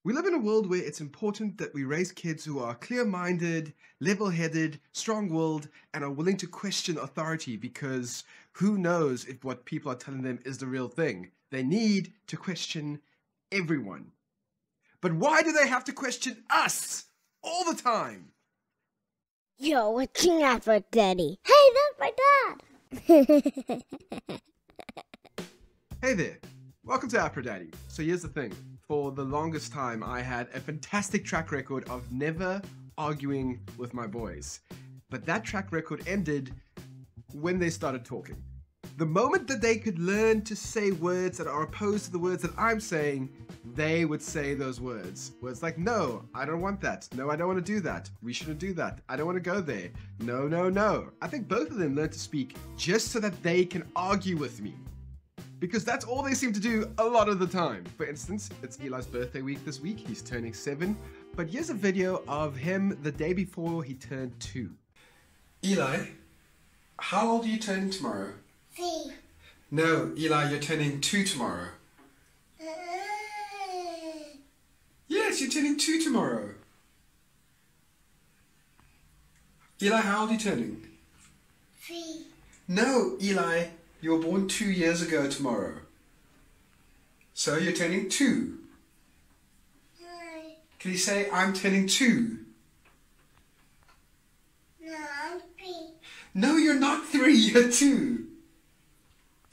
We live in a world where it's important that we raise kids who are clear-minded, level-headed, strong-willed, and are willing to question authority because who knows if what people are telling them is the real thing. They need to question everyone. But why do they have to question us all the time? You're watching out for Daddy. Hey, that's my dad! Hey there, welcome to Daddy. So here's the thing. For the longest time, I had a fantastic track record of never arguing with my boys. But that track record ended when they started talking. The moment that they could learn to say words that are opposed to the words that I'm saying, they would say those words. Words like, no, I don't want that. No, I don't want to do that. We shouldn't do that. I don't want to go there. No, no, no. I think both of them learned to speak just so that they can argue with me. Because that's all they seem to do a lot of the time. For instance, it's Eli's birthday week this week. He's turning 7. But here's a video of him the day before he turned 2. Eli, how old are you turning tomorrow? 3. No, Eli, you're turning 2 tomorrow. Yes, you're turning 2 tomorrow. Eli, how old are you turning? 3. No, Eli, you were born 2 years ago tomorrow. So you're turning 2. Can you say, I'm turning 2? No, I'm 3. No, you're not 3, you're 2.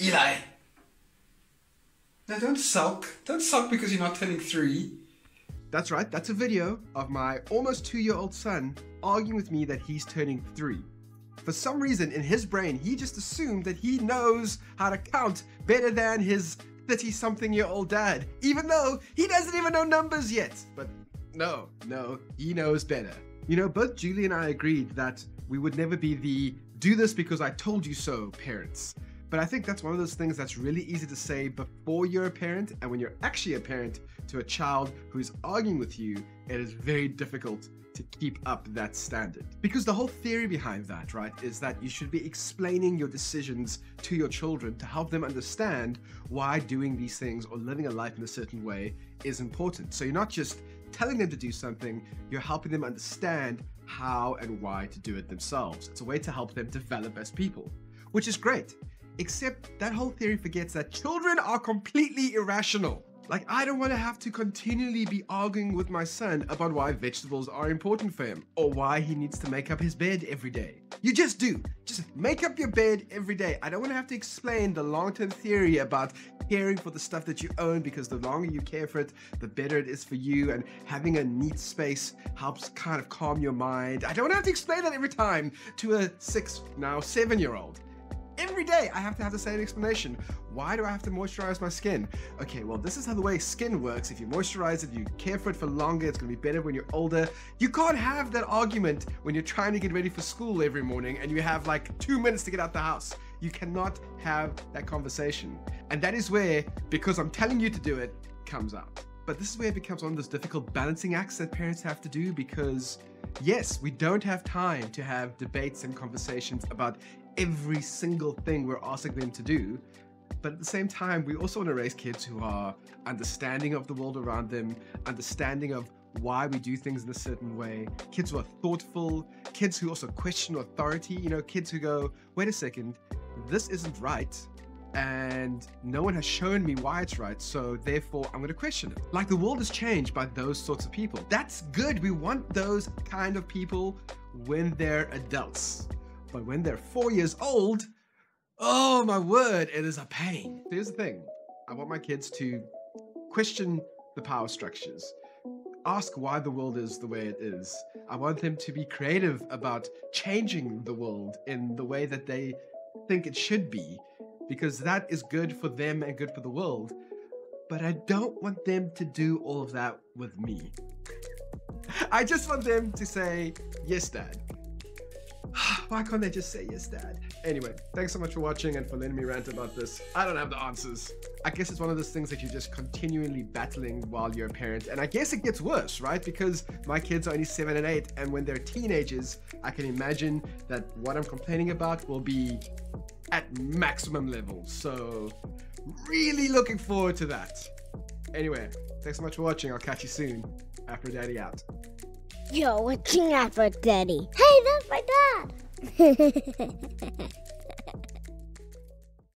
Eli. Now don't sulk. Don't sulk because you're not turning 3. That's right, that's a video of my almost 2-year-old son arguing with me that he's turning 3. For some reason, in his brain, he just assumed that he knows how to count better than his 30-something-year-old dad, even though he doesn't even know numbers yet. But no, he knows better. You know, both Julie and I agreed that we would never be the do this because I told you so parents. But I think that's one of those things that's really easy to say before you're a parent, and when you're actually a parent to a child who's arguing with you, it is very difficult to keep up that standard. Because the whole theory behind that, right, is that you should be explaining your decisions to your children to help them understand why doing these things or living a life in a certain way is important. So you're not just telling them to do something, you're helping them understand how and why to do it themselves. It's a way to help them develop as people, which is great. Except that whole theory forgets that children are completely irrational. Like, I don't want to have to continually be arguing with my son about why vegetables are important for him or why he needs to make up his bed every day. You just do. Just make up your bed every day. I don't want to have to explain the long-term theory about caring for the stuff that you own, because the longer you care for it, the better it is for you, and having a neat space helps kind of calm your mind. I don't want to have to explain that every time to a 7-year-old. Every day I have to have the same explanation. Why do I have to moisturize my skin? Okay, well, this is how the way skin works. If you moisturize it, you care for it for longer, it's gonna be better when you're older. You can't have that argument when you're trying to get ready for school every morning and you have like 2 minutes to get out the house. You cannot have that conversation. And that is where, because I'm telling you to do it, comes out. But this is where it becomes one of those difficult balancing acts that parents have to do, because yes, we don't have time to have debates and conversations about every single thing we're asking them to do. But at the same time, we also want to raise kids who are understanding of the world around them, understanding of why we do things in a certain way, kids who are thoughtful, kids who also question authority, you know, kids who go, wait a second, this isn't right, and no one has shown me why it's right, so therefore I'm going to question it. Like, the world is changed by those sorts of people. That's good. We want those kind of people when they're adults. But when they're 4 years old, oh my word, it is a pain. Here's the thing. I want my kids to question the power structures. Ask why the world is the way it is. I want them to be creative about changing the world in the way that they think it should be, because that is good for them and good for the world. But I don't want them to do all of that with me. I just want them to say, yes, Dad. Why can't they just say yes, Dad? Anyway, thanks so much for watching and for letting me rant about this. I don't have the answers. I guess it's one of those things that you're just continually battling while you're a parent. And I guess it gets worse, right? Because my kids are only 7 and 8, and when they're teenagers, I can imagine that what I'm complaining about will be at maximum levels. So really looking forward to that. Anyway, thanks so much for watching. I'll catch you soon. Afro Daddy out. You're watching Afro Daddy. Hey, that's my dad.